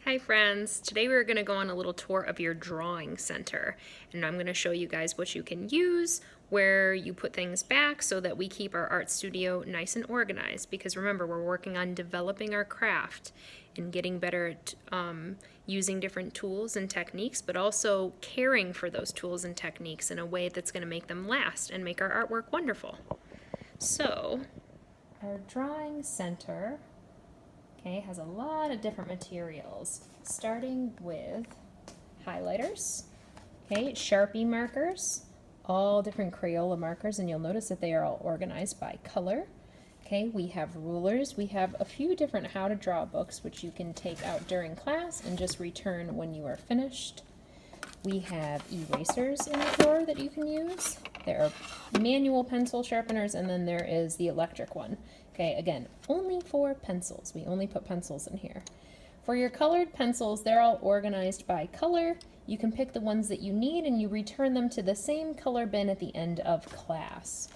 Hi friends, today we're going to go on a little tour of your drawing center, and I'm going to show you guys what you can use, where you put things back so that we keep our art studio nice and organized, because remember, we're working on developing our craft and getting better at using different tools and techniques, but also caring for those tools and techniques in a way that's going to make them last and make our artwork wonderful. So, our drawing center has a lot of different materials, starting with highlighters, Sharpie markers, all different Crayola markers, and you'll notice that they are all organized by color. We have rulers. We have a few different how to draw books, which you can take out during class and just return when you are finished. We have erasers in the drawer that you can use. There are manual pencil sharpeners, and then there is the electric one. Again, only for pencils. We only put pencils in here. For your colored pencils, they're all organized by color. You can pick the ones that you need and you return them to the same color bin at the end of class.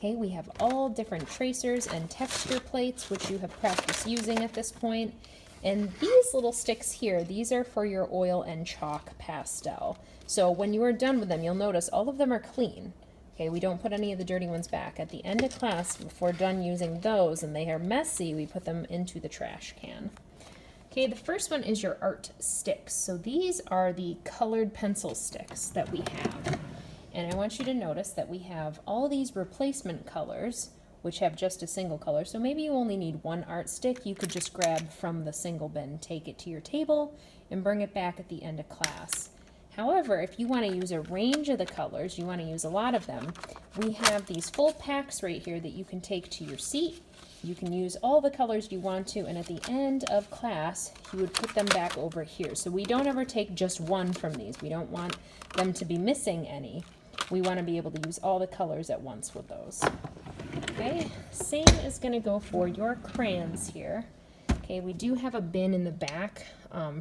We have all different tracers and texture plates, which you have practiced using at this point. And these little sticks here, these are for your oil and chalk pastel. So when you are done with them, you'll notice all of them are clean. We don't put any of the dirty ones back. At the end of class, if we're done using those and they are messy, we put them into the trash can. The first one is your art sticks. So these are the colored pencil sticks that we have. And I want you to notice that we have all these replacement colors, which have just a single color. So maybe you only need one art stick. You could just grab from the single bin, take it to your table, and bring it back at the end of class. However, if you want to use a range of the colors, you want to use a lot of them, we have these full packs right here that you can take to your seat. You can use all the colors you want to, and at the end of class, you would put them back over here. So we don't ever take just one from these. We don't want them to be missing any. We want to be able to use all the colors at once with those. Same is going to go for your crayons here. We do have a bin in the back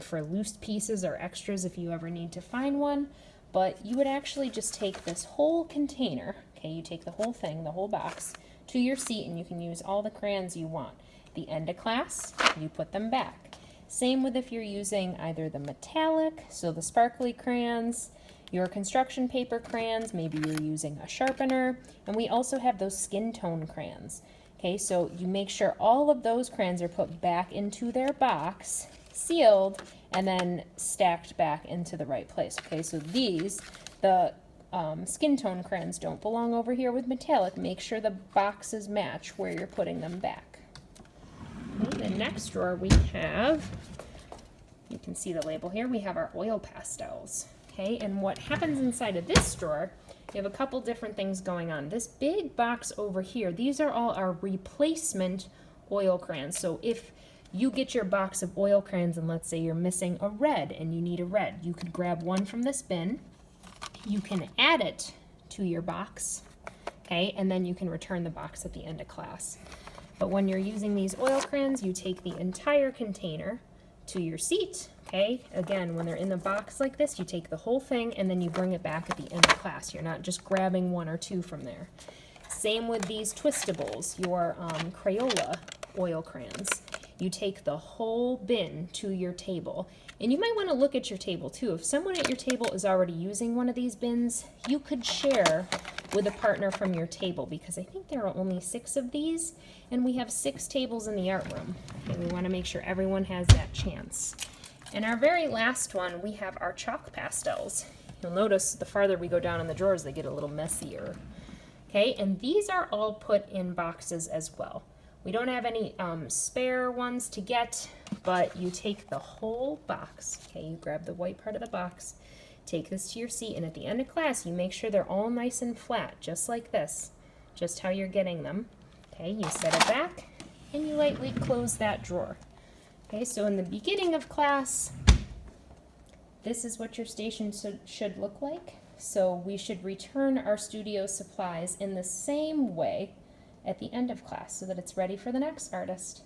for loose pieces or extras if you ever need to find one, but you would actually just take this whole container, you take the whole thing, the whole box, to your seat, and you can use all the crayons you want. At the end of class, you put them back. Same with if you're using either the metallic, so the sparkly crayons, your construction paper crayons, maybe you're using a sharpener, and we also have those skin tone crayons. So you make sure all of those crayons are put back into their box, sealed, and then stacked back into the right place. So these, the skin tone crayons don't belong over here with metallic. Make sure the boxes match where you're putting them back. The next drawer we have, you can see the label here, we have our oil pastels. And what happens inside of this drawer, we have a couple different things going on. This big box over here, these are all our replacement oil crayons. So if you get your box of oil crayons and let's say you're missing a red and you need a red, you could grab one from this bin. You can add it to your box, and then you can return the box at the end of class. But when you're using these oil crayons, you take the entire container to your seat. Again, when they're in the box like this, you take the whole thing and then you bring it back at the end of class. You're not just grabbing one or two from there. Same with these Twistables, your Crayola oil crayons. You take the whole bin to your table. And you might want to look at your table too. If someone at your table is already using one of these bins, you could share with a partner from your table, because I think there are only 6 of these, and we have 6 tables in the art room. We want to make sure everyone has that chance. And our very last one, we have our chalk pastels. You'll notice the farther we go down in the drawers, they get a little messier. And these are all put in boxes as well. We don't have any spare ones to get, but you take the whole box. You grab the white part of the box, take this to your seat, and at the end of class, you make sure they're all nice and flat, just like this, just how you're getting them. You set it back, and you lightly close that drawer. So in the beginning of class, this is what your station should look like. So we should return our studio supplies in the same way at the end of class so that it's ready for the next artist.